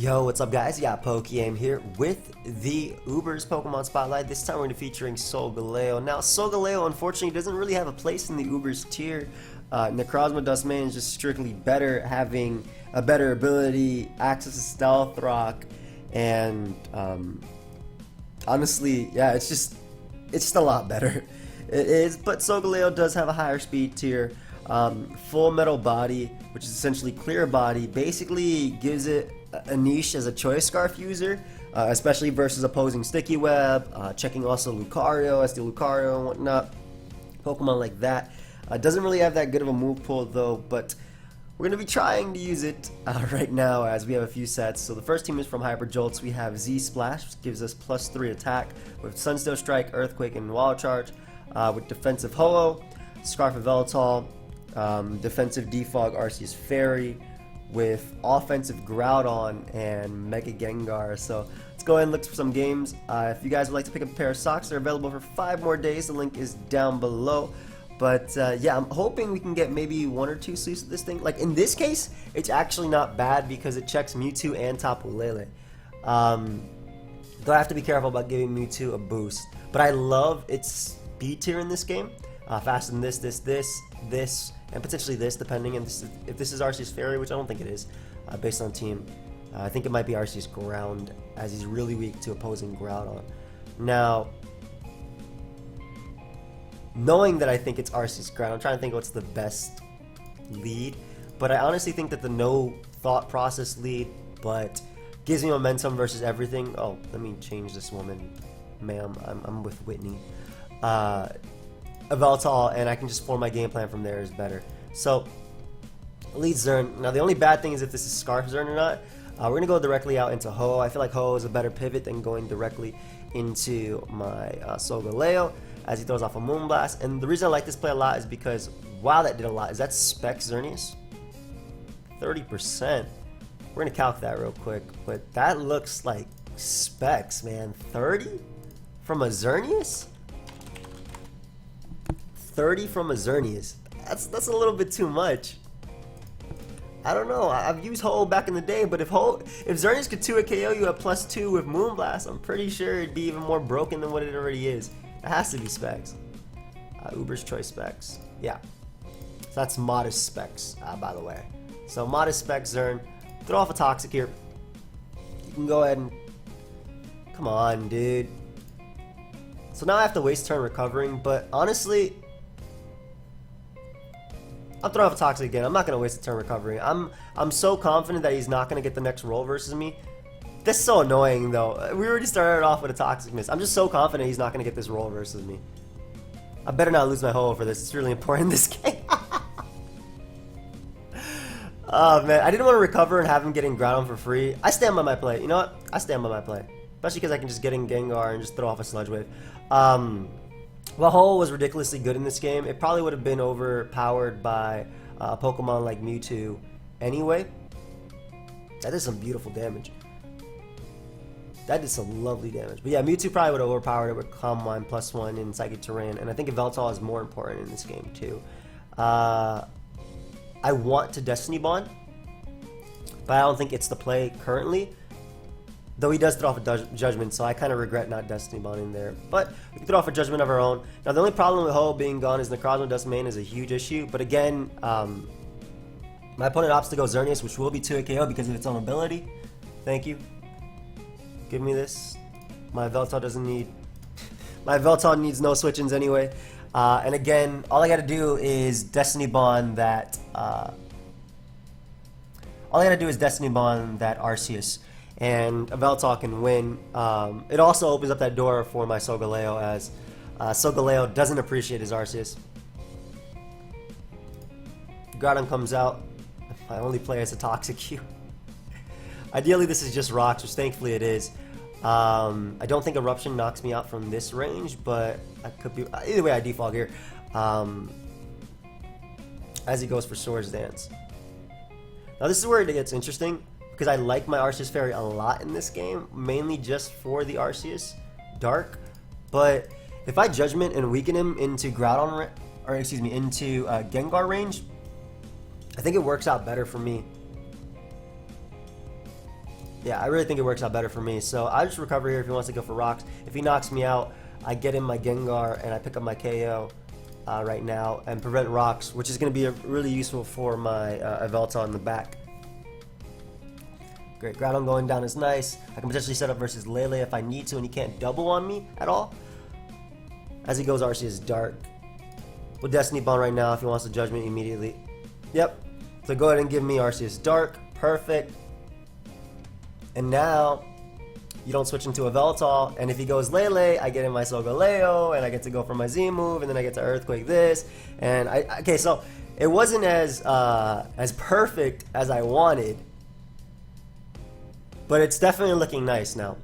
Yo, what's up guys? You got PokeaimMD here with the Uber's Pokemon Spotlight. This time we're going to be featuring Solgaleo. Now, Solgaleo unfortunately doesn't really have a place in the Uber's tier. Necrozma Dustman is just strictly better, having a better ability, access to Stealth Rock, and honestly, yeah, it's just a lot better. It is, but Solgaleo does have a higher speed tier. Full Metal Body, which is essentially clear body, basically gives it a niche as a Choice Scarf user, especially versus opposing Sticky Web, checking also Lucario, SD Lucario and whatnot, Pokemon like that. Doesn't really have that good of a move pool though, but we're going to be trying to use it right now as we have a few sets. So the first team is from Hyper Jolts. We have Z-Splash, which gives us +3 attack with Sunstone Strike, Earthquake, and Wall Charge, with defensive Ho-Oh, Scarf of Veltol, defensive Defog Arceus Fairy, with offensive Groudon and Mega Gengar. So let's go ahead and look for some games. If you guys would like to pick up a pair of socks, they're available for 5 more days. The link is down below. But yeah, I'm hoping we can get maybe 1 or 2 sleeves of this thing. Like in this case, it's actually not bad because it checks Mewtwo and Tapu Lele. Though I have to be careful about giving Mewtwo a boost. But I love its speed tier in this game. Faster than this, and potentially this, depending. And if this is Arceus Fairy, which I don't think it is, based on team. I think it might be Arceus Ground, as he's really weak to opposing Groudon. Now, knowing that I think it's Arceus Ground, I'm trying to think what's the best lead. But I honestly think that the no thought process lead, but gives me momentum versus everything. Oh, let me change this woman, ma'am. I'm with Whitney. Veltol, and I can just form my game plan from there is better. So, lead Zern. Now the only bad thing is if this is Scarf Zern or not. We're going to go directly out into Ho-Oh. I feel like Ho-Oh is a better pivot than going directly into my Solgaleo as he throws off a Moonblast. And the reason I like this play a lot is because, wow, that did a lot. Is that Spec Xerneas? 30%. We're going to calc that real quick, but that looks like Specs, man. 30 from a Xerneas? 30 from a Xerneas. That's a little bit too much. I don't know. I've used Ho-Oh back in the day, but if Xerneas could 2-hit KO you at +2 with Moonblast, I'm pretty sure it'd be even more broken than what it already is. It has to be Specs. Uber's Choice Specs. Yeah. So that's modest Specs, by the way. So modest Specs Zern. Throw off a Toxic here. You can go ahead and... Come on, dude. So now I have to waste turn recovering, but honestly... I'm throwing off a Toxic again. I'm not going to waste a turn recovering. I'm so confident that he's not going to get the next roll versus me. That's so annoying, though. We already started off with a Toxic miss. I'm just so confident he's not going to get this roll versus me. I better not lose my Ho-Oh for this. It's really important in this game. Oh, man. I didn't want to recover and have him getting Groudon for free. I stand by my play. You know what? I stand by my play. Especially because I can just get in Gengar and just throw off a Sludge Wave. Well, Ho-Oh was ridiculously good in this game. It probably would have been overpowered by a Pokemon like Mewtwo anyway. That did some beautiful damage. That did some lovely damage. But yeah, Mewtwo probably would have overpowered it with Calm Mind +1 in Psychic Terrain. And I think Veltol is more important in this game too. I want to Destiny Bond, but I don't think it's the play currently. Though he does throw off a Judgment, so I kind of regret not Destiny Bonding there. But we can throw off a Judgment of our own. Now, the only problem with Ho-Oh being gone is Necrozma Dustman is a huge issue. But again, my opponent opts to go Xerneas, which will be 2-hit KO because of its own ability. Thank you. Give me this. My Veltol doesn't need... My Veltol needs no switch-ins anyway. And again, all I gotta do is Destiny Bond that... all I gotta do is Destiny Bond that Arceus. And a Veltol can win. It also opens up that door for my Solgaleo, as Solgaleo doesn't appreciate his Arceus. Groudon comes out. My only play is a Toxic Q. Ideally, this is just rocks, which thankfully it is. I don't think Eruption knocks me out from this range, but I could be. Either way, I defog here. As he goes for Swords Dance. Now, this is where it gets interesting, because I like my Arceus Fairy a lot in this game, mainly just for the Arceus Dark. But if I Judgment and weaken him into Groudon, or excuse me, into Gengar range, I think it works out better for me. Yeah, I really think it works out better for me. So I just recover here if he wants to go for rocks. If he knocks me out, I get in my Gengar and I pick up my KO right now and prevent rocks, which is going to be really useful for my Yveltal in the back. Great, Groudon going down is nice. I can potentially set up versus Lele if I need to, and he can't double on me at all. As he goes, Arceus Dark. With Destiny Bond right now if he wants to judge me immediately. Yep. So go ahead and give me Arceus Dark. Perfect. And now you don't switch into a Yveltal, and if he goes Lele, I get in my Solgaleo, and I get to go for my Z move, and then I get to Earthquake this, and okay, so it wasn't as perfect as I wanted, but it's definitely looking nice now.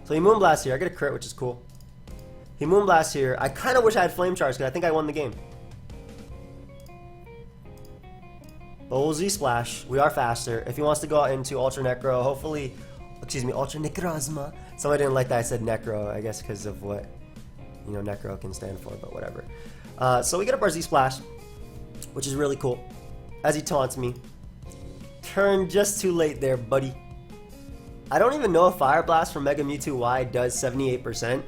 So he Moonblast here, I get a crit, which is cool. He Moonblast here, I kind of wish I had Flame Charge, because I think I won the game. But we'll Z-Splash, we are faster. If he wants to go out into Ultra Necro, hopefully, excuse me, Ultra Necrozma. Somebody didn't like that I said Necro, I guess because of what, you know, Necro can stand for, but whatever. So we get up our Z-Splash, which is really cool. As he taunts me. Turn just too late there, buddy. I don't even know if Fire Blast from Mega Mewtwo Y does 78%,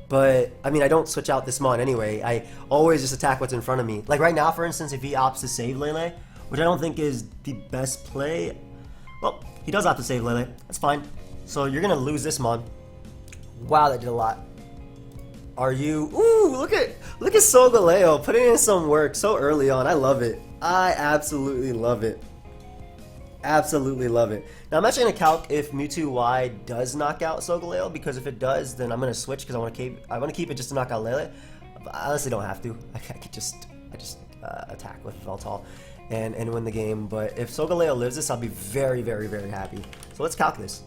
but, I mean, I don't switch out this mon anyway. I always just attack what's in front of me. Like right now, for instance, if he opts to save Lele, which I don't think is the best play. Well, he does have to save Lele. That's fine. So you're gonna lose this mon. Wow, that did a lot. Are you? Ooh, look at Solgaleo putting in some work so early on. I love it. I absolutely love it. Absolutely love it. Now I'm actually gonna calc if Mewtwo Y does knock out Solgaleo, because if it does, then I'm gonna switch because I want to keep it just to knock out Lele. But I honestly don't have to. I could just attack with Yveltal and win the game. But if Solgaleo lives this, I'll be very, very, very happy. So let's calc this.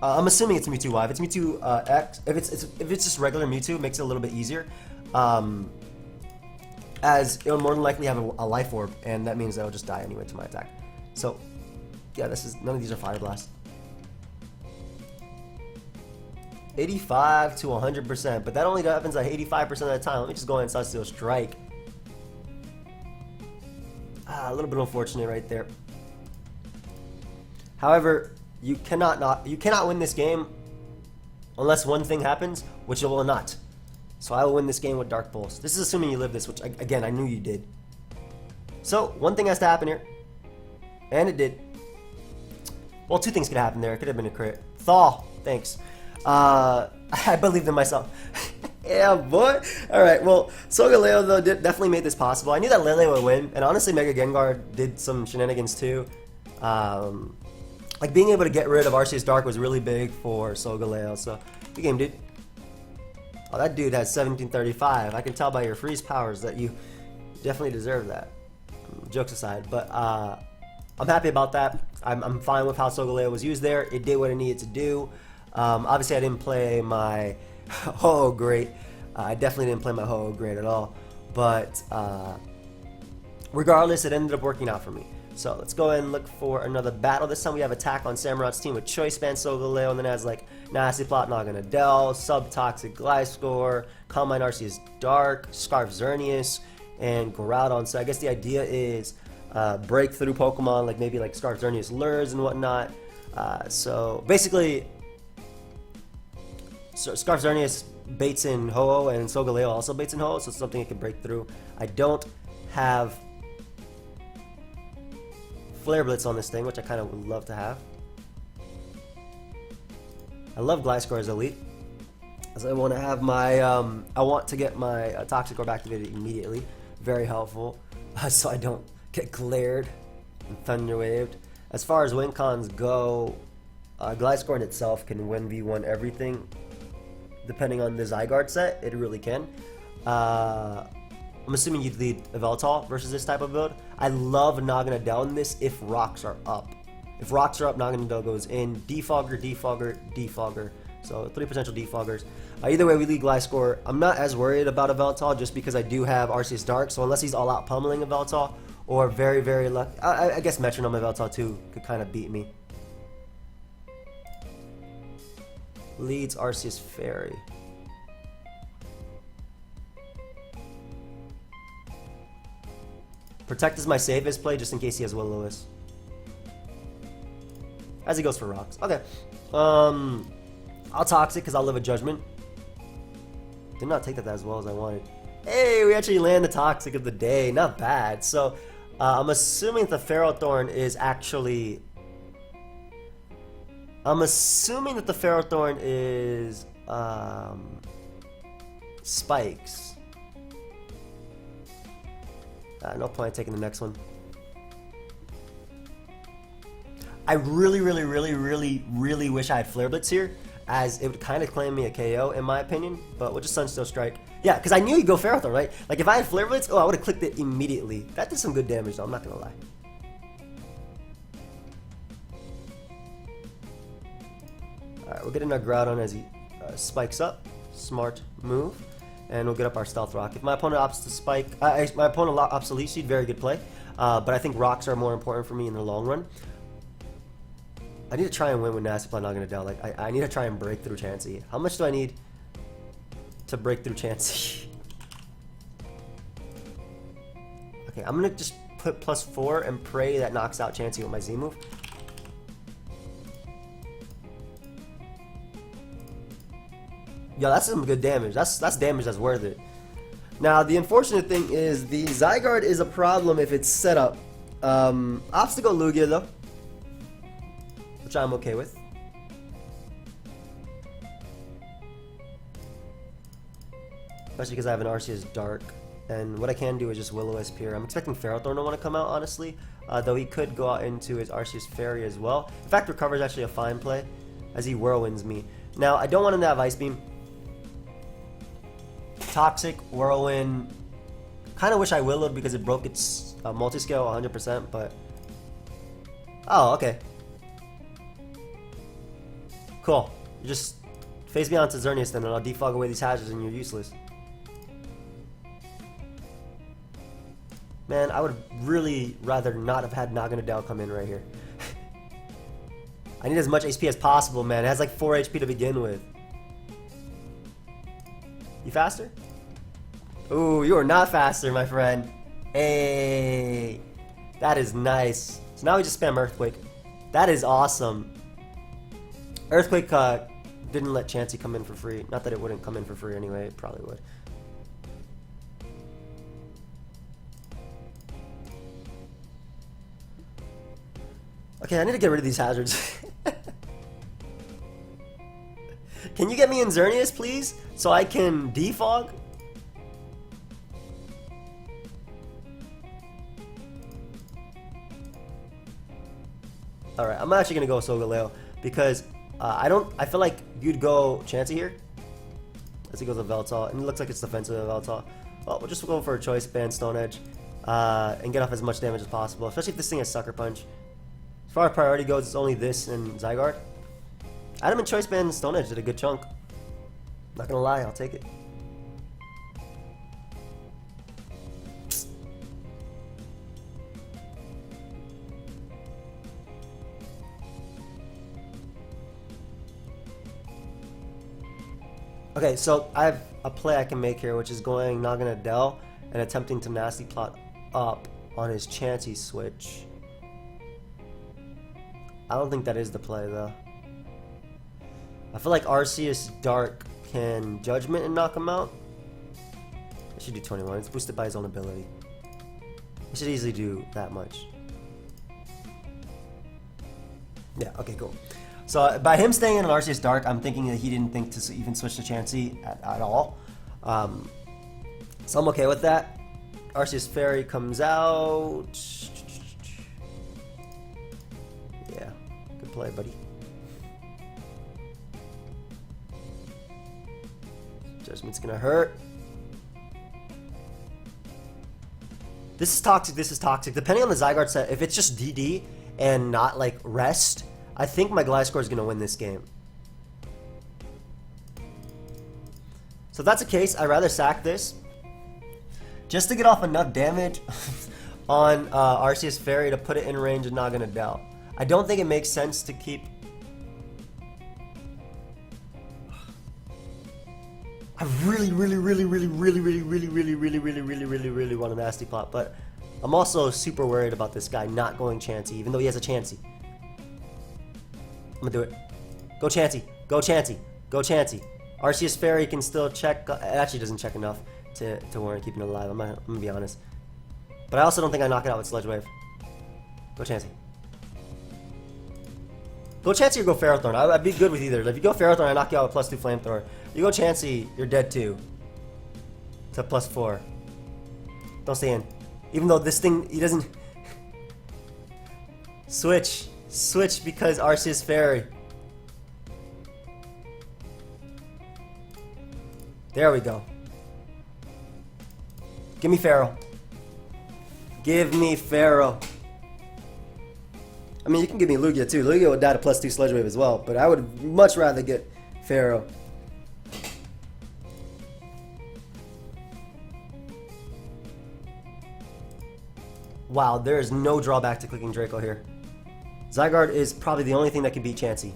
I'm assuming it's Mewtwo Y. If it's Mewtwo X, if it's just regular Mewtwo, it makes it a little bit easier. As it'll more than likely have a Life Orb, and that means that it'll just die anyway to my attack. So yeah, none of these are Fire Blast. 85 to 100%, but that only happens like 85% of the time. Let me just go ahead and Celestial Strike. A little bit unfortunate right there. However, you cannot win this game unless one thing happens, which it will not. So I will win this game with Dark Pulse. This is assuming you live this, which again I knew you did. So one thing has to happen here, and it did. Well, two things could happen there. It could have been a crit. Thaw. Thanks. I believed in myself. Yeah, boy. Alright, well, Solgaleo, though, definitely made this possible. I knew that Lele would win, and honestly, Mega Gengar did some shenanigans, too. Like, being able to get rid of Arceus Dark was really big for Solgaleo, so good game, dude. Oh, that dude has 1735. I can tell by your freeze powers that you definitely deserve that. Jokes aside, but, I'm happy about that. I'm fine with how Solgaleo was used there. It did what it needed to do. Obviously I didn't play my Ho-Oh great. I definitely didn't play my Ho-Oh great at all. But regardless, it ended up working out for me. So let's go ahead and look for another battle. This time we have attack on Samurot's team with Choice Band Solgaleo, and then has like Nasty Plot, Naganadel, Subtoxic Gliscor, Calm Mind Arceus Dark, Scarf Xerneas, and Groudon. So I guess the idea is breakthrough Pokemon, like maybe like Scarf Xerneas lures and whatnot. So basically, Scarf Xerneas baits in Ho-Oh, and Solgaleo also baits in Ho-Oh, so it's something it can break through. I don't have Flare Blitz on this thing, which I kind of would love to have. I love Gliscor as Elite, as I want to have my, I want to get my Toxic Orb activated immediately. Very helpful, so I don't get glared and Thunder Waved. As far as win cons go, Gliscor in itself can 1v1 everything. Depending on the Zygarde set, it really can. I'm assuming you'd lead Yveltal versus this type of build. I love Naganadel in this if rocks are up. If rocks are up, Naganadel goes in. Defogger, Defogger, Defogger. So 3 potential Defoggers. Either way, we lead Gliscor. I'm not as worried about Yveltal just because I do have Arceus Dark. So unless he's all out pummeling Yveltal, or very, very lucky, I guess Metronome Yveltal too could kind of beat me. Leads Arceus Fairy. Protect is my safest play just in case he has Will-O-Wisp. As he goes for rocks. Okay. I'll Toxic because I'll live a Judgment. Did not take that as well as I wanted. Hey, we actually land the Toxic of the day. Not bad. So, I'm assuming the Ferrothorn is actually... Spikes. No point in taking the next one. I really wish I had Flare Blitz here, as it would kind of claim me a KO in my opinion, but we'll just Sunstone Strike. Yeah, because I knew he'd go Ferrothorn, right? Like if I had Flare Blitz, oh, I would have clicked it immediately. That did some good damage though, I'm not going to lie. Alright, we're getting our Groudon as he spikes up. Smart move. And we'll get up our Stealth Rock. If my opponent opts to spike, my opponent opts to Leech Seed, very good play. But I think rocks are more important for me in the long run. I need to try and win with Nasty Plot, not gonna down. Like I need to try and break through Chansey. How much do I need to break through Chansey? Okay, I'm gonna just put +4 and pray that knocks out Chansey with my Z move. Yo, that's some good damage. That's damage that's worth it. Now, the unfortunate thing is the Zygarde is a problem if it's set up. Opts to go Lugia though, which I'm okay with. Especially because I have an Arceus Dark. And what I can do is just Will-O-Wisp here. I'm expecting Ferrothorn to want to come out, honestly. Though he could go out into his Arceus Fairy as well. In fact, Recover is actually a fine play, as he Whirlwinds me. Now, I don't want him to have Ice Beam. Toxic, Whirlwind. Kind of wish I Willowed because it broke its multi-scale 100%, but... Oh, okay. Cool. You just face me onto Xerneas then, and I'll defog away these hazards and you're useless. Man, I would really rather not have had Naganadel come in right here. I need as much HP as possible, man. It has like 4 HP to begin with. You faster? Ooh, you are not faster, my friend. Hey, that is nice. So now we just spam Earthquake. That is awesome. Earthquake didn't let Chansey come in for free. Not that it wouldn't come in for free anyway. It probably would. Okay, I need to get rid of these hazards. Can you get me in Xerneas, please? So I can defog? Alright, I'm actually gonna go Solgaleo because I feel like you'd go Chansey here. As he goes to Veltal, and it looks like it's defensive of Veltal. Well, we'll just go for a choice band Stone Edge and get off as much damage as possible, especially if this thing has Sucker Punch. As far as priority goes, it's only this and Zygarde. Adam and Choice Band and Stone Edge did a good chunk. Not gonna lie, I'll take it. Okay, so I have a play I can make here, which is going Naganadel and attempting to Nasty Plot up on his Chansey switch. I don't think that is the play, though. I feel like Arceus Dark can Judgment and knock him out. I should do 21. It's boosted by his own ability. I should easily do that much. Yeah, okay, cool. So by him staying in an Arceus Dark, I'm thinking that he didn't think to even switch to Chansey at all. So I'm okay with that. Arceus Fairy comes out. Yeah, good play, buddy. Judgment's gonna hurt. This is toxic, this is toxic. Depending on the Zygarde set, if it's just DD and not like rest, I think my Gliscor is gonna win this game. So if that's the case, I'd rather sack this just to get off enough damage on Arceus Fairy to put it in range of Naganadel. I don't think it makes sense to keep... I really want a Nasty Plot, but I'm also super worried about this guy not going Chansey, even though he has a Chansey. I'm gonna do it. Go Chansey. Go Chansey. Go Chansey. Arceus Fairy can still check. It actually doesn't check enough to warrant keeping it alive. I'm gonna be honest. But I also don't think I knock it out with Sludge Wave. Go Chansey. Go Chansey or go Ferrothorn. I'd be good with either. If you go Ferrothorn, I knock you out with +2 Flamethrower. You go Chansey, you're dead too. To +4. Don't stay in. Even though this thing, he doesn't... Switch. Switch because Arceus Fairy. There we go. Give me Pharaoh. Give me Pharaoh. I mean, you can give me Lugia too. Lugia would die to +2 Sludge Wave as well, but I would much rather get Pharaoh. Wow, there is no drawback to clicking Draco here. Zygarde is probably the only thing that can beat Chansey.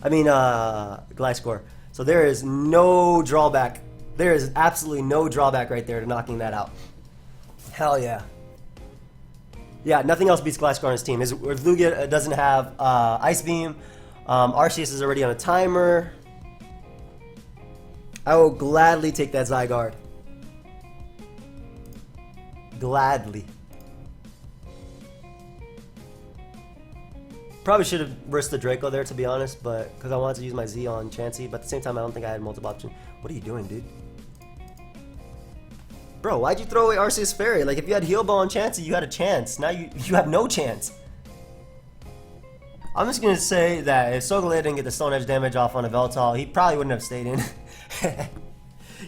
I mean, Gliscor. So there is no drawback. There is absolutely no drawback right there to knocking that out. Hell yeah. Yeah, nothing else beats Gliscor on his team. If Lugia doesn't have Ice Beam, Arceus is already on a timer. I will gladly take that Zygarde. Gladly. Probably should have risked the Draco there, to be honest, but because I wanted to use my Z on Chansey, but at the same time I don't think I had multiple options. What are you doing, dude? Bro, why'd you throw away Arceus Fairy? Like, if you had Heal Ball on Chansey, you had a chance. Now you have no chance. I'm just gonna say that if Solgaleo didn't get the Stone Edge damage off on a Veltal, he probably wouldn't have stayed in.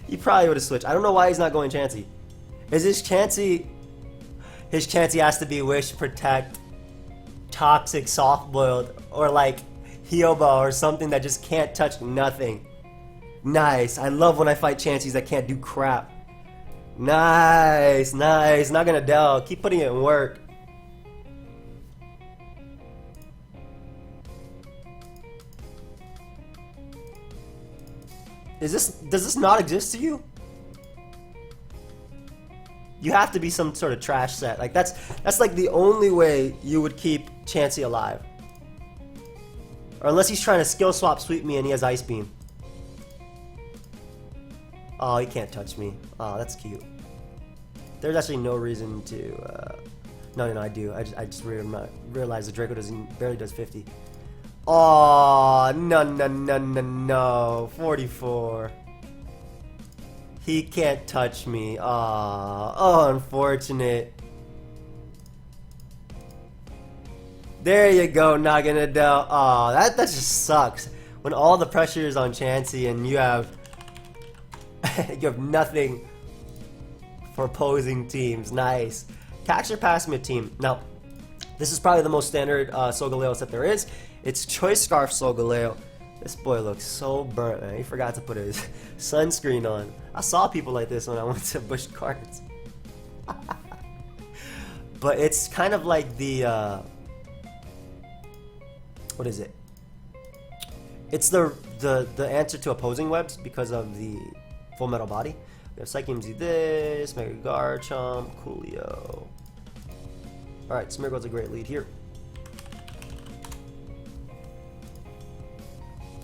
He probably would have switched. I don't know why he's not going Chansey. Is his Chansey... His Chansey has to be Wish, Protect, Toxic, Soft Boiled, or like Heal Ball or something that just can't touch nothing. Nice. I love when I fight Chanseys that can't do crap. Nice, nice. Not gonna Del. Keep putting it in work. Does this not exist to you? You have to be some sort of trash set. Like that's like the only way you would keep Chansey alive. Or unless he's trying to skill swap sweep me and he has Ice Beam. Oh, he can't touch me. Oh, that's cute. There's actually no reason to... No, I do. I just realized the Draco barely does 50. Oh, no. 44. He can't touch me. Oh, unfortunate. There you go, not gonna Del. Oh, that just sucks. When all the pressure is on Chansey and you have... you have nothing for opposing teams. Nice. Caxer passed me a team. Now, this is probably the most standard Solgaleo set there is. It's Choice Scarf Solgaleo. This boy looks so burnt, man. He forgot to put his sunscreen on. I saw people like this when I went to Busch Gardens. But it's kind of like the... what is it? It's the answer to opposing webs because of the Full Metal Body. We have PokeaimMD this, Mega Garchomp, Coolio. Alright, Smeargle's a great lead here.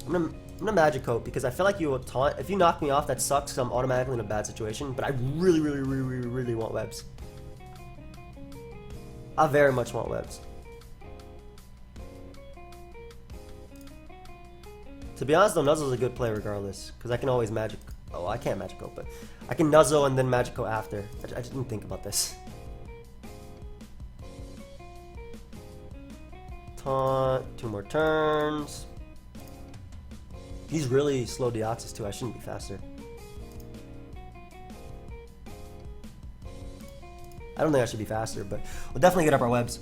I'm gonna Magic Coat because I feel like you will taunt. If you knock me off, that sucks, so I'm automatically in a bad situation. But I really want webs. I very much want webs. To be honest though, Nuzzle's a good play regardless, because I can always Magic... Oh, I can't Magic Coat, but I can Nuzzle and then Magic Coat after. I just didn't think about this. Taunt, 2 more turns. He's really slow Deoxys too, I shouldn't be faster. I don't think I should be faster, but we'll definitely get up our webs.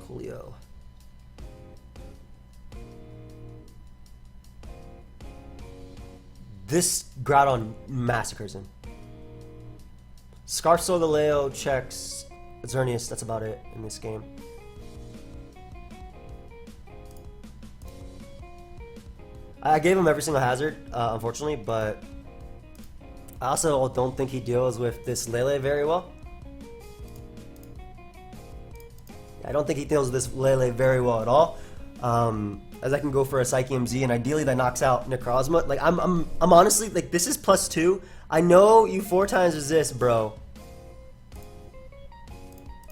Coolio. This Groudon massacres him. Scarf Solgaleo checks Xerneas, that's about it in this game. I gave him every single hazard, unfortunately, but I also don't think he deals with this Lele very well. I don't think he deals with this Lele very well at all. As I can go for a PokeaimMD, and ideally that knocks out Necrozma. Like I'm honestly like, this is +2. I know you 4 times resist, bro.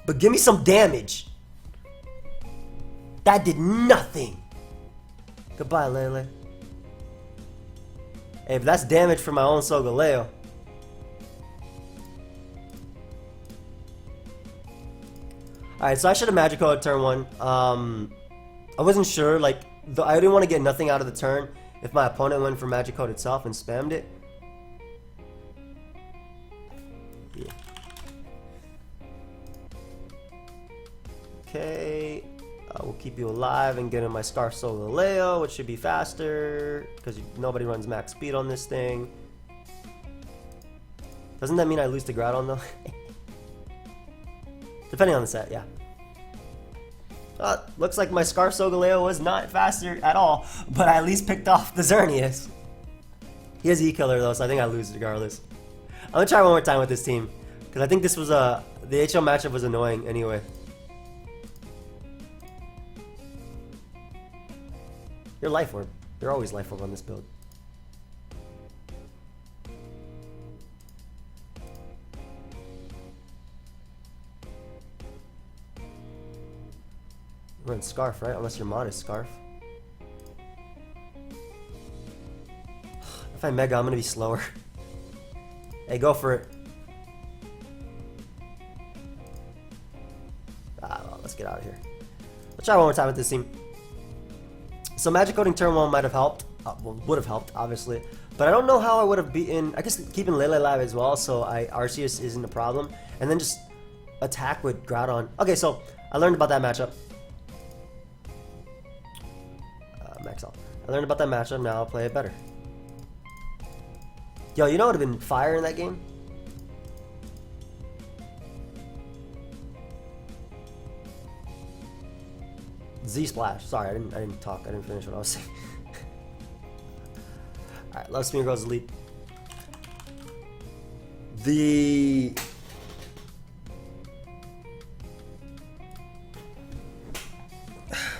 But give me some damage. That did nothing. Goodbye, Lele. Hey, but that's damage for my own Solgaleo. Alright, so I should have Magic Code turn 1. I wasn't sure, like, I didn't want to get nothing out of the turn if my opponent went for Magic Code itself and spammed it. Yeah. Okay. We'll keep you alive and get in my Scarf Solgaleo, which should be faster, because nobody runs max speed on this thing. Doesn't that mean I lose to Groudon, though? Depending on the set, yeah. Looks like my Scarf Solgaleo was not faster at all, but I at least picked off the Xerneas. He has E-Killer, though, so I think I lose regardless. I'm going to try one more time with this team, because I think this was the HL matchup was annoying anyway. You're Life Orb. You're always Life Orb on this build. We're in Scarf, right? Unless your mod is Scarf. If I Mega, I'm gonna be slower. Hey, go for it. Well, let's get out of here. Let's try one more time with this team. So Magic Coding turn 1 might have helped. Well, would have helped, obviously. But I don't know how I would have beaten... I guess keeping Lele alive as well, so Arceus isn't a problem. And then just attack with Groudon. Okay, so I learned about that matchup. Max out. I learned about that matchup, now I'll play it better. Yo, you know what would have been fire in that game? Z-Splash. Sorry, I didn't talk. I didn't finish what I was saying. Alright, Love Smear goes elite. The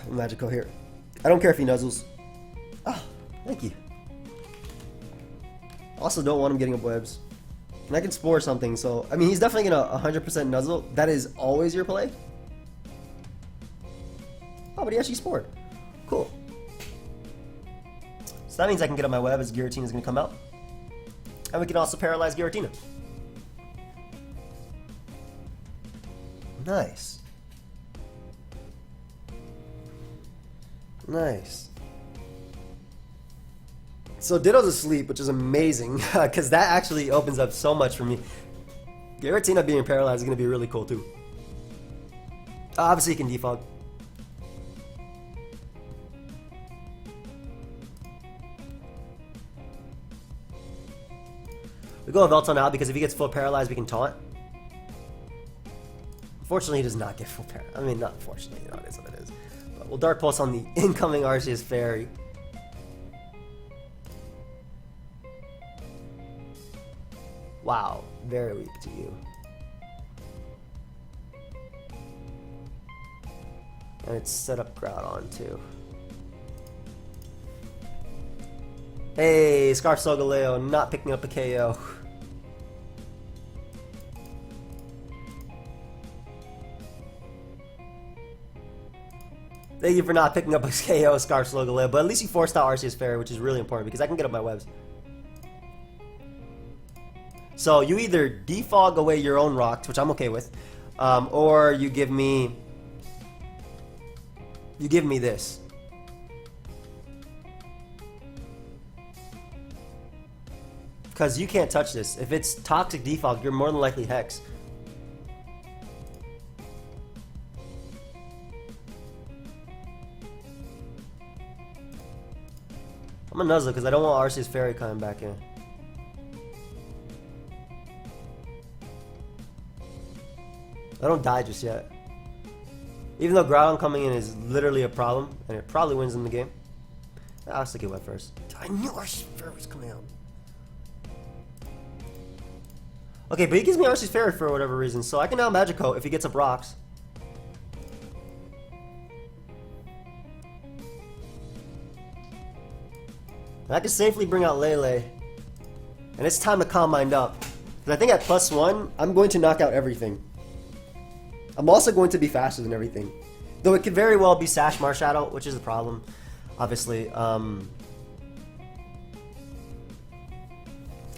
Magical here. I don't care if he nuzzles. Oh, thank you. Also don't want him getting up webs. And I can Spore something, so I mean he's definitely gonna 100% nuzzle. That is always your play. Oh, but he actually Spored. Cool. So that means I can get up my web as Giratina is gonna come out. And we can also paralyze Giratina. Nice. Nice. So Ditto's asleep, which is amazing, because that actually opens up so much for me. Giratina being paralyzed is going to be really cool too. Obviously he can defog. We go with Velton out because if he gets full paralyzed we can taunt. Unfortunately he does not get full paralyzed. I mean, not unfortunately, you know, it is what it is. But we'll Dark Pulse on the incoming Arceus Fairy. Wow, very weak to you. And it's set up Groudon too. Hey, Scarf Solgaleo not picking up a KO. Thank you for not picking up a KO, Scarf Solgaleo, but at least you forced out Arceus Fairy, which is really important because I can get up my webs. So you either defog away your own rocks, which I'm okay with, or you give me this. Because you can't touch this. If it's toxic defog, you're more than likely Hex. I'm gonna nuzzle because I don't want Arceus Fairy coming back in. I don't die just yet. Even though Groudon coming in is literally a problem, and it probably wins in the game. I'll stick it wet first. I knew Arceus Fairy was coming out. Okay, but he gives me Arceus Fairy for whatever reason, so I can now Magicoat if he gets up rocks. And I can safely bring out Lele. And it's time to Calm Mind up. Because I think at +1, I'm going to knock out everything. I'm also going to be faster than everything. Though it could very well be Sash Marshadow, which is a problem, obviously. I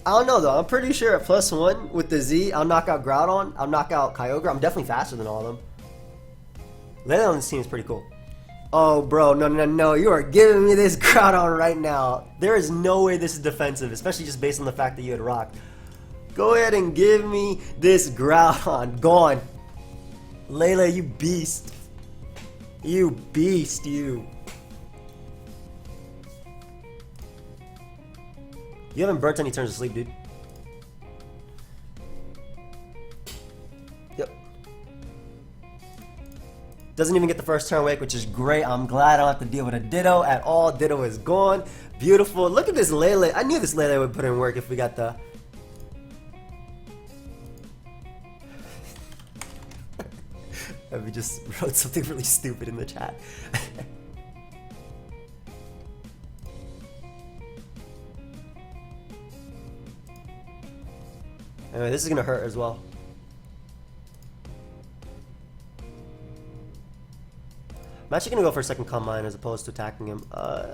don't know though, I'm pretty sure at +1 with the Z, I'll knock out Groudon, I'll knock out Kyogre. I'm definitely faster than all of them. Lele on this team is pretty cool. Oh bro, no, you are giving me this Groudon right now. There is no way this is defensive, especially just based on the fact that you had Rock. Go ahead and give me this Groudon. Gone. Lele, you beast. You beast, you. You haven't burnt any turns of sleep, dude. Yep. Doesn't even get the first turn wake, which is great. I'm glad I don't have to deal with a Ditto at all. Ditto is gone. Beautiful. Look at this Lele. I knew this Lele would put in work if we got the... We just wrote something really stupid in the chat. Anyway, this is gonna hurt as well. I'm actually gonna go for a second Calm Mind as opposed to attacking him.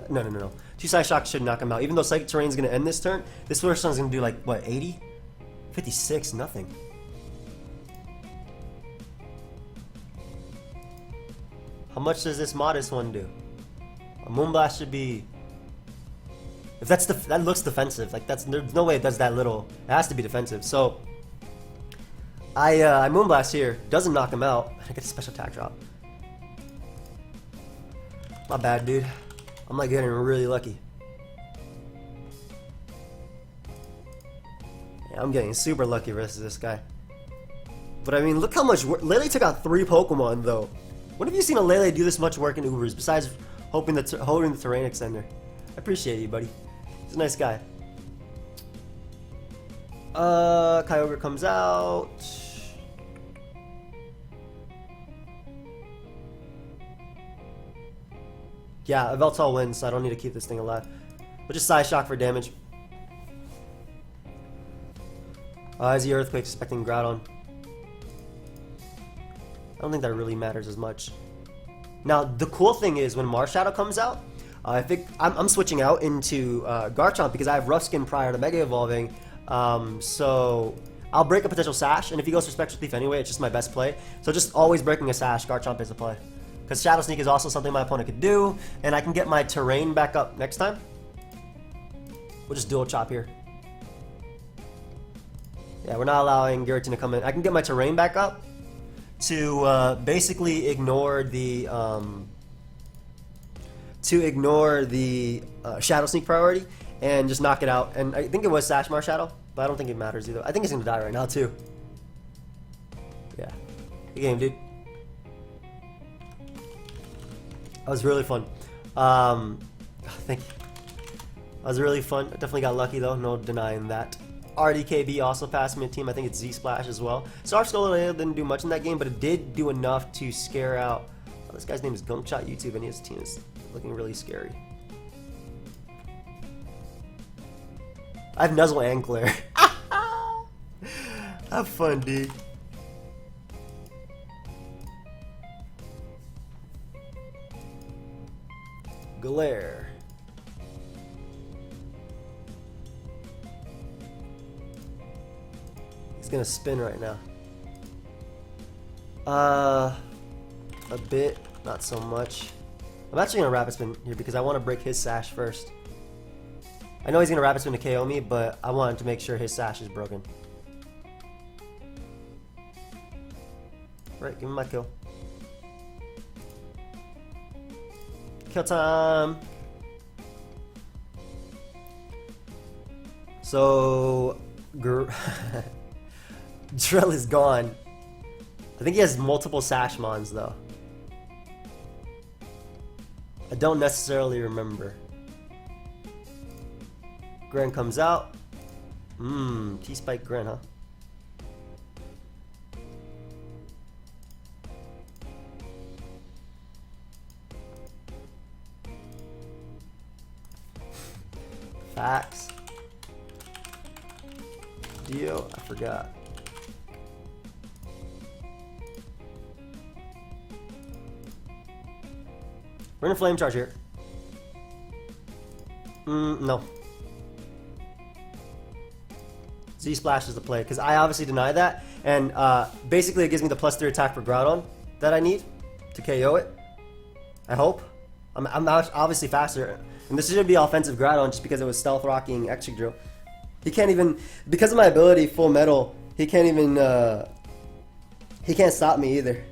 No. 2 Psy Shock should knock him out. Even though Psychic Terrain is gonna end this turn, this first one's gonna do like, what, 80? 56, nothing. How much does this Modest one do? A Moonblast should be... If that's that looks defensive. Like there's no way it does that little. It has to be defensive. So I Moonblast here. Doesn't knock him out. I get a special attack drop. My bad, dude. I'm like getting really lucky. Yeah, I'm getting super lucky versus this guy. But I mean, look how much work. Lele took out 3 Pokemon though. When have you seen a Lele do this much work in Ubers besides holding the terrain extender? I appreciate you, buddy. He's a nice guy. Kyogre comes out. Yeah, Veltal wins, so I don't need to keep this thing alive. But just Psy Shock for damage. Is the Earthquake expecting Groudon? I don't think that really matters as much. Now, the cool thing is when Marshadow comes out, I think I'm switching out into Garchomp because I have Rough Skin prior to Mega Evolving. So I'll break a potential Sash, and if he goes for Spectral Thief anyway, it's just my best play. So just always breaking a Sash, Garchomp is a play. Because Shadow Sneak is also something my opponent could do, and I can get my Terrain back up next time. We'll just Dual Chop here. Yeah, we're not allowing Giratina to come in. I can get my Terrain back up to basically ignore the Shadow Sneak priority and just knock it out. And I think it was Sash Marshadow, but I don't think it matters either. I think he's gonna die right now too. Yeah, good game, dude. That was really fun. Thank you. That was really fun. I definitely got lucky though, no denying that. RDKB also passed me a team. I think it's Z-Splash as well. So our Solgaleo didn't do much in that game, but it did do enough to scare out. Oh, this guy's name is Gunkshot YouTube, and his team is looking really scary. I have Nuzzle and Glare. Have fun, dude. Glare. He's gonna spin right now. A bit, not so much. I'm actually gonna Rapid Spin here because I want to break his Sash first. I know he's gonna Rapid Spin to KO me, but I wanted to make sure his Sash is broken. Right, give me my kill. Kill time! So... Drill is gone. I think he has multiple Sashmons though. I don't necessarily remember. Gren comes out. T-Spike Gren, huh? Facts. Dio, I forgot. We're gonna flame charge here. No. Z-Splash is the play, because I obviously deny that, and basically it gives me the +3 attack for Groudon that I need to KO it. I hope. I'm obviously faster, and this should be offensive Groudon just because it was stealth rocking Excadrill. He can't even, because of my ability, Full Metal, he can't even, he can't stop me either.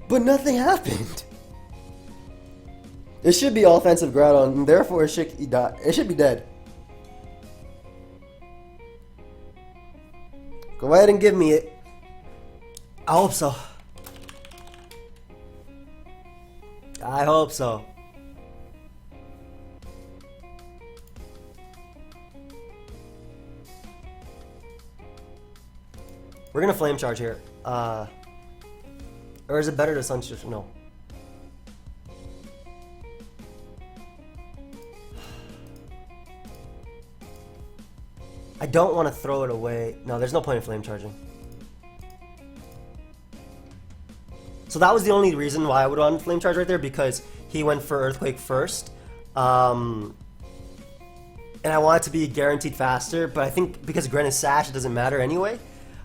But nothing happened. It should be offensive Groudon, and therefore it should be dead. Go ahead and give me it. I hope so. I hope so. We're gonna flame charge here. Or is it better to sunshine? No. I don't want to throw it away. No, there's no point in flame charging. So that was the only reason why I would want flame charge right there, because he went for Earthquake first. And I want it to be guaranteed faster, but I think because Gren is Sash, it doesn't matter anyway.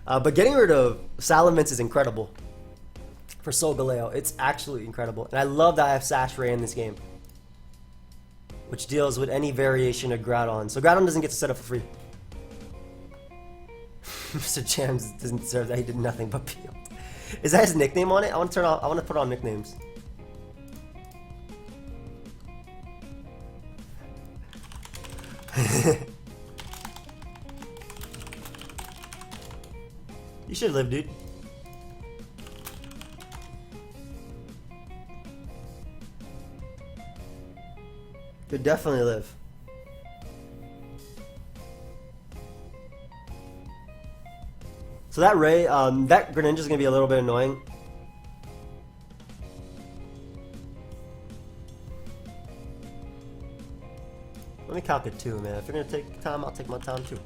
But getting rid of Salamence is incredible for Solgaleo. It's actually incredible. And I love that I have Sash Ray in this game, which deals with any variation of Groudon. So Groudon doesn't get to set up for free. Mr. Jams doesn't deserve that. He did nothing but peel. Is that his nickname on it? I want to put on nicknames. You should live, dude. Could definitely live. So that Ray, that Greninja is gonna be a little bit annoying. Let me calc it too, man. If you're gonna take time, I'll take my time too.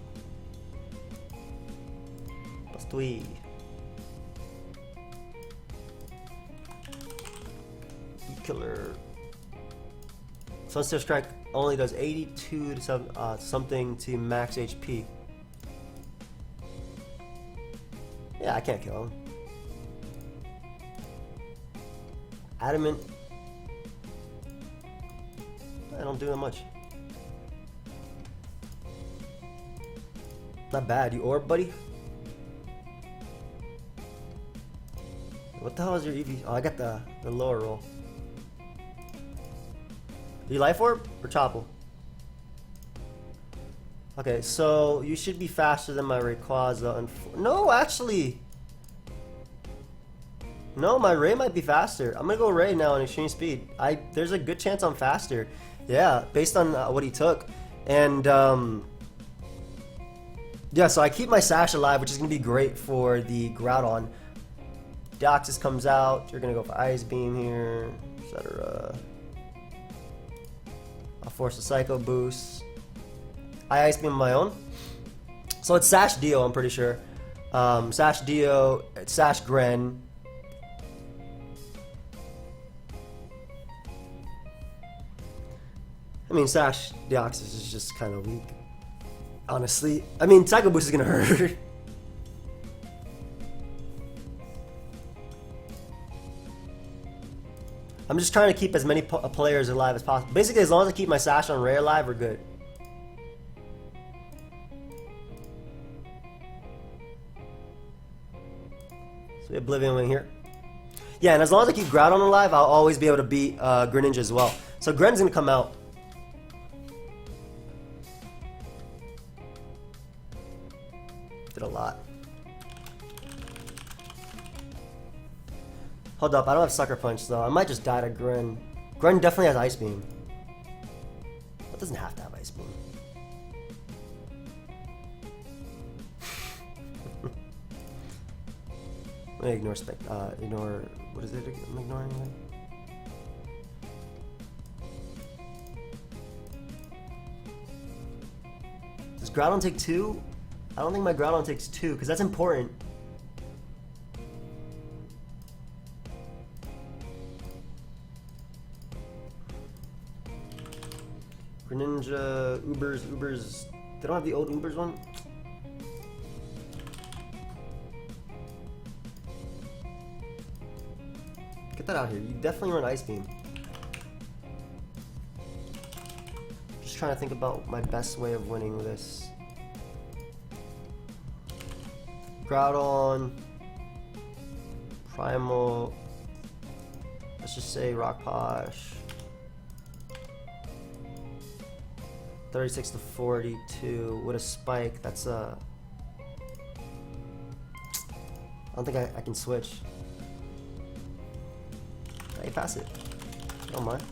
+3. Killer. Sunstare Strike only does 82 to something to max HP. Yeah, I can't kill him. Adamant. I don't do that much. Not bad. You orb, buddy? What the hell is your EV? Oh, I got the lower roll. Do you Life Orb or Chopple? Okay, so you should be faster than my Rayquaza. No, actually. No, my Ray might be faster. I'm gonna go Ray now in extreme speed. There's a good chance I'm faster. Yeah, based on what he took. And yeah, so I keep my Sash alive, which is gonna be great for the Groudon. Deoxys comes out. You're gonna go for Ice Beam here, etc. I'll force a Psycho Boost. I Ice Beam my own. So it's Sash Dio, I'm pretty sure. Sash Dio, it's Sash Gren. I mean, Sash Deoxys is just kind of weak, honestly. I mean, Psycho Boost is gonna hurt. I'm just trying to keep as many players alive as possible. Basically, as long as I keep my Sash on Ray alive, we're good. So Oblivion Wing here. Yeah, and as long as I keep Groudon alive, I'll always be able to beat Greninja as well. So Gren's gonna come out. Did a lot. Hold up, I don't have Sucker Punch though. I might just die to Gren. Gren definitely has Ice Beam. It doesn't have to have Ice Beam. Let me ignore ignore, what is it I'm ignoring? Groudon take 2? I don't think my Groudon takes 2, because that's important. Greninja, Ubers. They don't have the old Ubers one? Get that out here. You definitely run Ice Beam. Just trying to think about my best way of winning this. Groudon, Primal, let's just say Rock Posh. 36 to 42 with a spike. That's I don't think I can switch. Hey, pass it. Don't mind.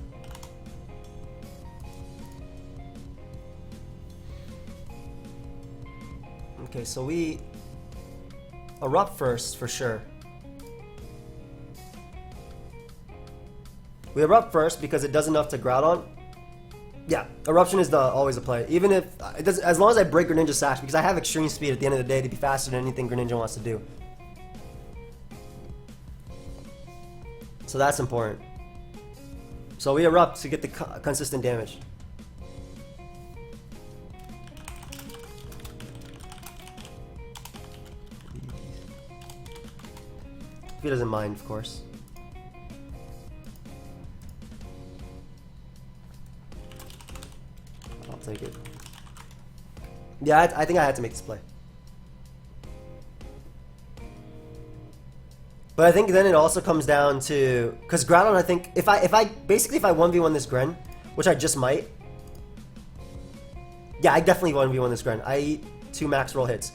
Okay, so we Erupt first for sure. We Erupt first because it does enough to Groudon. Yeah, Eruption is always a play. Even if it does, as long as I break Greninja Sash, because I have extreme speed at the end of the day to be faster than anything Greninja wants to do. So that's important. So we Erupt to get the consistent damage. If he doesn't mind, of course. I'll take it. Yeah, I think I had to make this play. But I think then it also comes down to, because Groudon, I think if I 1v1 this Gren, which I just might. Yeah, I definitely 1v1 this Gren. I eat 2 max roll hits.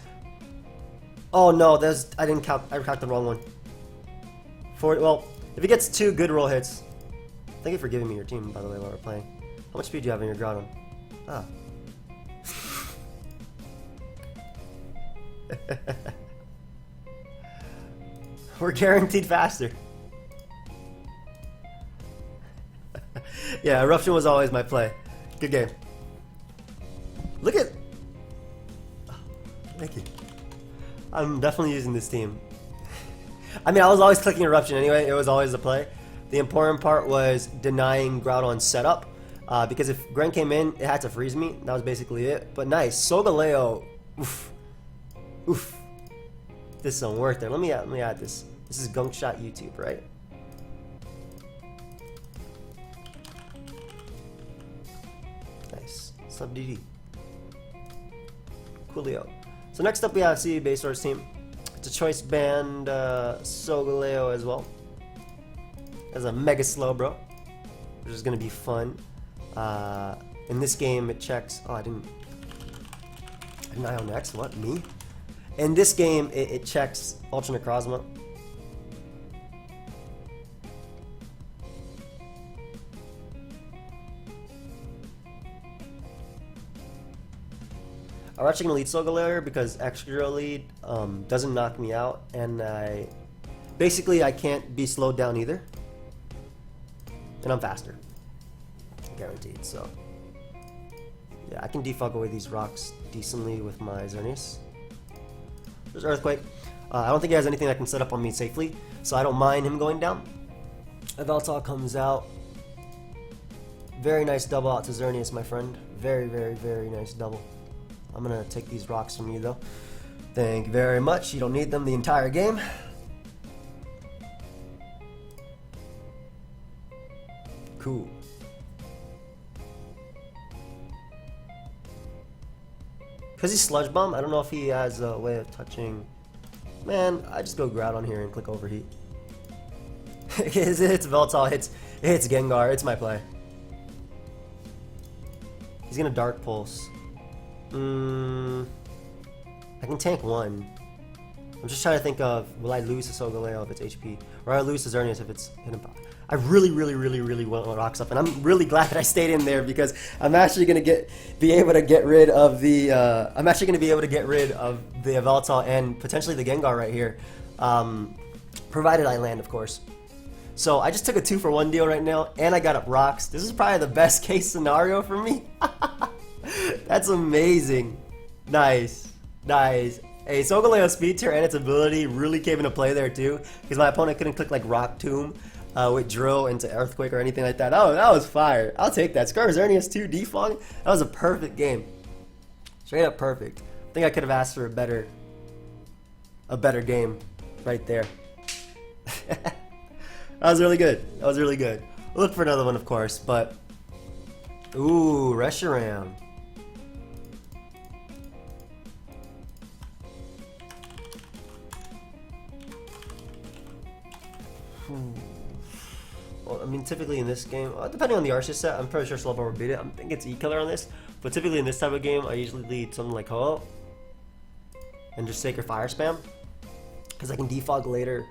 Oh no, I didn't count. I counted the wrong one. Well, if he gets 2 good roll hits. Thank you for giving me your team, by the way, while we're playing. How much speed do you have in your Groudon? Ah. We're guaranteed faster. Yeah, Eruption was always my play. Good game. Look at... Oh, thank you. I'm definitely using this team. I mean, I was always clicking Eruption anyway. It was always a play. The important part was denying Groudon's setup. Because if Gren came in, it had to freeze me. That was basically it. But nice. Solgaleo. Oof. Oof. This don't work there. Let me add this. This is Gunk Shot YouTube, right? Nice. Sub DD. Coolio. So next up we have CB Base Source team. It's a choice band Solgaleo as well. As a Mega Slowbro, which is gonna be fun. In this game it checks. Oh, I didn't Eye on X. What, me? In this game it checks Ultra Necrozma. I'm actually gonna lead Solgaleo because extra lead doesn't knock me out, and I can't be slowed down either, and I'm faster, guaranteed. So yeah, I can defog away these rocks decently with my Xerneas. There's Earthquake. I don't think he has anything that can set up on me safely, so I don't mind him going down. Yveltal comes out. Very nice double out to Xerneas, my friend. Very, very, very nice double. I'm gonna take these rocks from you though. Thank you very much. You don't need them the entire game. Cool. Because he's Sludge Bomb, I don't know if he has a way of touching. Man, I just go Groudon here and click Overheat. It hits Yveltal, it hits Gengar. It's my play. He's gonna Dark Pulse. I can tank 1. I'm just trying to think of, will I lose to Solgaleo if it's HP? Or I lose to Xerneas if it's hidden power? I really want rocks up, and I'm really glad that I stayed in there because I'm actually gonna be able to get rid of the Yveltal and potentially the Gengar right here, provided I land, of course. So I just took a 2-for-1 deal right now, and I got up rocks. This is probably the best case scenario for me. That's amazing. Nice. Nice. Hey, Solgaleo's speed tier and its ability really came into play there too, because my opponent couldn't click like Rock Tomb with Drill into Earthquake or anything like that. That was fire. I'll take that. Scar Xerneas 2 defog. That was a perfect game. Straight up perfect. I think I could have asked for a better game right there. That was really good. That was really good. We'll look for another one, of course, but ooh, Reshiram. Well, I mean, typically in this game, depending on the Arceus set, I'm pretty sure Slowpoke will beat it. I think it's E-Killer on this, but typically in this type of game, I usually lead something like Ho and just Sacred Fire spam, because I can defog later.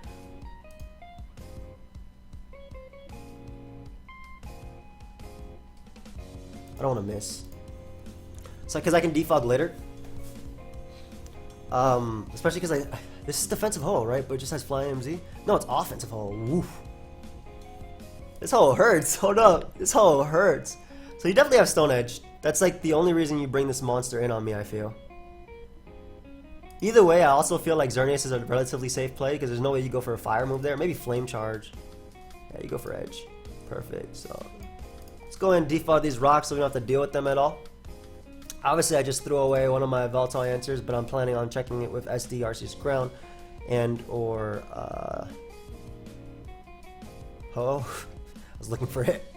I don't want to miss. So, because I can defog later, especially because this is defensive Ho, right? But it just has Fly MZ. No, it's offensive Ho. Woof. This hole hurts. Hold up. This hole hurts. So you definitely have Stone Edge. That's like the only reason you bring this monster in on me, I feel. Either way, I also feel like Xerneas is a relatively safe play because there's no way you go for a fire move there. Maybe Flame Charge. Yeah, you go for Edge. Perfect. So let's go ahead and defog these rocks so we don't have to deal with them at all. Obviously, I just threw away one of my Veltal answers, but I'm planning on checking it with SD, Arceus Crown, and or Ho. I was looking for it.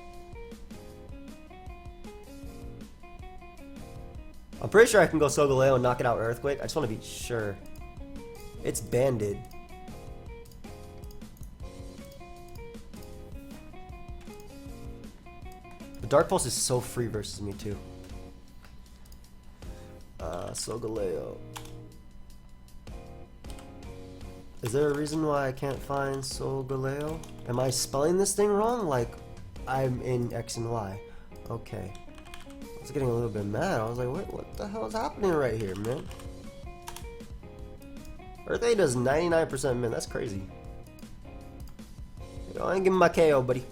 I'm pretty sure I can go Solgaleo and knock it out with Earthquake. I just want to be sure. It's banded. The Dark Pulse is so free versus me too. Solgaleo. Is there a reason why I can't find Solgaleo? Am I spelling this thing wrong? Like, I'm in X and Y. Okay. I was getting a little bit mad. I was like, wait, what the hell is happening right here, man? Earthquake does 99% min. That's crazy. I ain't giving my KO, buddy.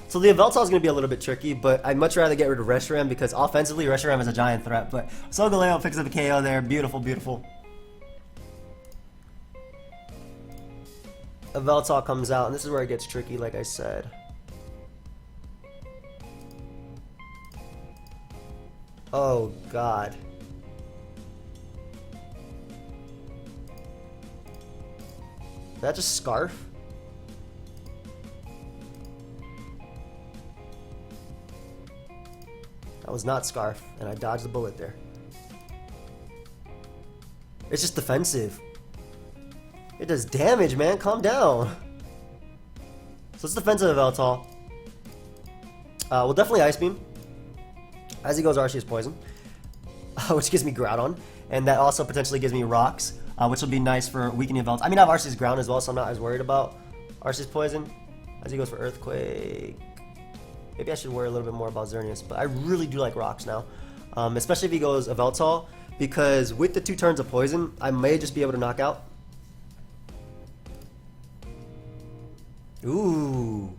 So the Yveltal is going to be a little bit tricky, but I'd much rather get rid of Reshiram because offensively, Reshiram is a giant threat. But Solgaleo picks up a KO there. Beautiful, beautiful. Yveltal comes out, and this is where it gets tricky, like I said. Oh, God. Is that just Scarf? That was not Scarf, and I dodged the bullet there. It's just defensive. It does damage, man. Calm down. So it's defensive Yveltal. We'll definitely Ice Beam. As he goes, Arceus Poison, which gives me Groudon, and that also potentially gives me Rocks, which will be nice for weakening Yveltal. I mean, I have Arceus Ground as well, so I'm not as worried about Arceus Poison. As he goes for Earthquake. Maybe I should worry a little bit more about Xerneas, but I really do like Rocks now. Especially if he goes Yveltal, because with the 2 turns of Poison, I may just be able to knock out. Ooh.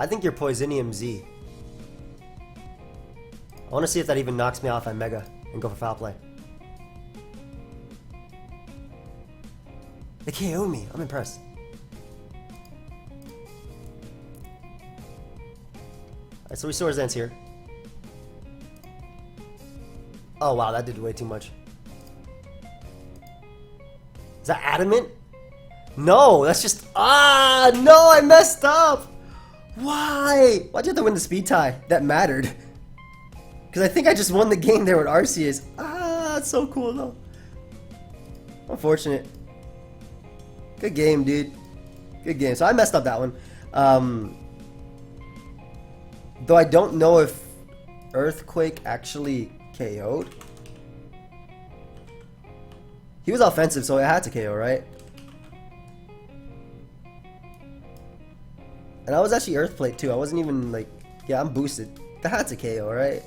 I think you're Poisonium Z. I want to see if that even knocks me off on Mega and go for Foul Play. They KO'd me. I'm impressed. Alright, so we Swords Dance here. Oh wow, that did way too much. Is that Adamant? No, that's just... Ah, no, I messed up! Why? Why'd you have to win the speed tie? That mattered. Because I think I just won the game there with Arceus. Ah, that's so cool though. Unfortunate. Good game, dude. Good game. So I messed up that one. Though I don't know if Earthquake actually KO'd. He was offensive, so it had to KO, right? And I was actually Earthplate too. I wasn't even like... Yeah, I'm boosted. That had to KO, right?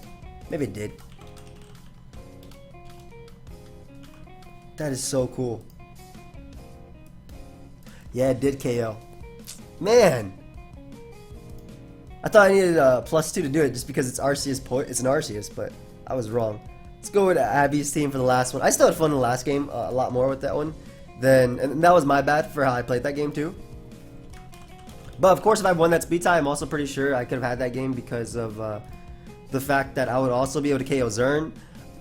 Maybe it did. That is so cool. Yeah, it did KO. Man! I thought I needed a +2 to do it just because it's Arceus it's an Arceus, but I was wrong. Let's go with Abby's team for the last one. I still had fun in the last game a lot more with that one. And that was my bad for how I played that game too. But of course, if I won that speed tie, I'm also pretty sure I could have had that game because of the fact that I would also be able to KO Zern.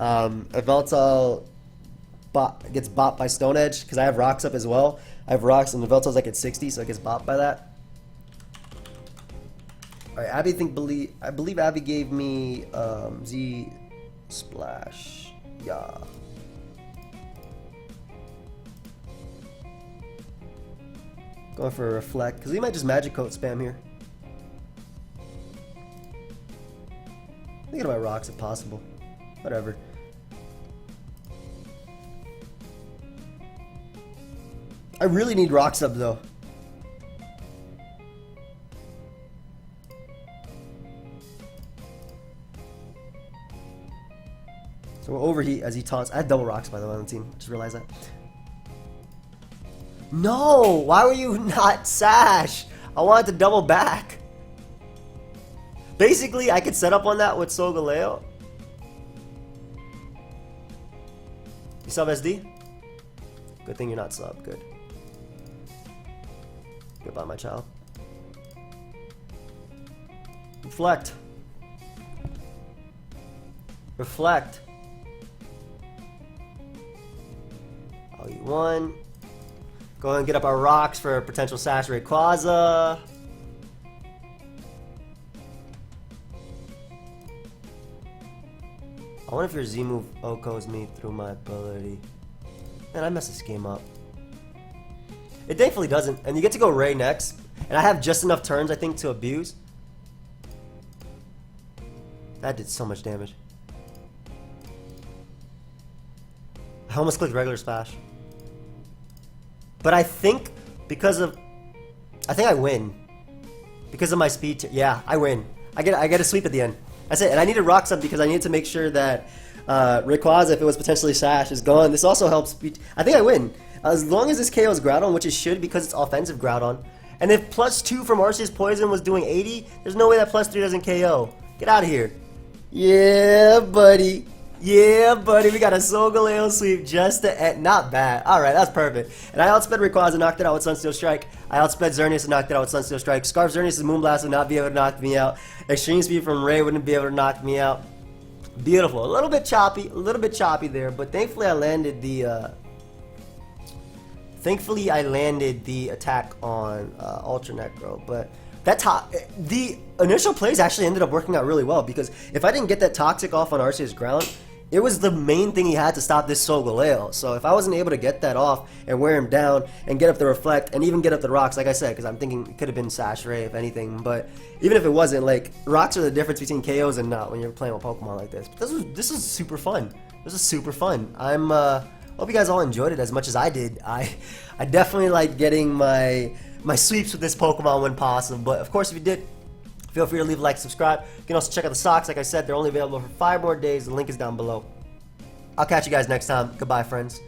If Veltal gets bopped by Stone Edge, because I have rocks up as well. I have rocks and the Veltal's like at 60, so it gets bopped by that. Alright, Abby I believe Abby gave me Z Splash. Yeah. Going for a Reflect, because he might just Magic Coat spam here. Thinking about rocks if possible. Whatever. I really need rocks up though. So we'll overheat as he taunts. I had double rocks by the way on the team. Just realized that. No! Why were you not Sash? I wanted to double back. Basically, I could set up on that with Solgaleo. You sub SD? Good thing you're not sub. Good. Goodbye, my child. Reflect. Reflect. Oh, you won. Go ahead and get up our rocks for a potential Sash Rayquaza. I wonder if your Z move OHKOs me through my ability. Man, I messed this game up. It thankfully doesn't. And you get to go Ray next. And I have just enough turns, I think, to abuse. That did so much damage. I almost clicked regular Splash. But I think because of... I think I win. Because of my speed... Yeah, I win. I get a sweep at the end. That's it. And I needed Rocks up because I needed to make sure that Rayquaza, if it was potentially Sash, is gone. This also helps speed... I think I win. As long as this KO's Groudon, which it should because it's offensive Groudon. And if +2 from Arceus Poison was doing 80, there's no way that +3 doesn't KO. Get out of here. Yeah, buddy. Yeah, buddy. We got a Solgaleo sweep just to end. Not bad. Alright, that's perfect. And I outsped Rayquaza, knocked it out with Sunsteel Strike. I outsped Xerneas and knocked it out with Sunsteel Strike. Scarf Xerneas' Moonblast would not be able to knock me out. Extreme Speed from Ray wouldn't be able to knock me out. Beautiful. A little bit choppy there, but thankfully I landed the attack on Ultra Necro, but the initial plays actually ended up working out really well because if I didn't get that Toxic off on Arceus ground, it was the main thing he had to stop this Solgaleo. So if I wasn't able to get that off and wear him down and get up the Reflect and even get up the Rocks, like I said, because I'm thinking it could have been Sash Ray if anything, but even if it wasn't, like, Rocks are the difference between KOs and not when you're playing with Pokemon like this. But this was super fun. This was super fun. Hope you guys all enjoyed it as much as I did. I definitely like getting my sweeps with this Pokemon when possible. But of course, if you did, feel free to leave a like, subscribe. You can also check out the socks. Like I said, they're only available for 5 more days. The link is down below. I'll catch you guys next time. Goodbye, friends.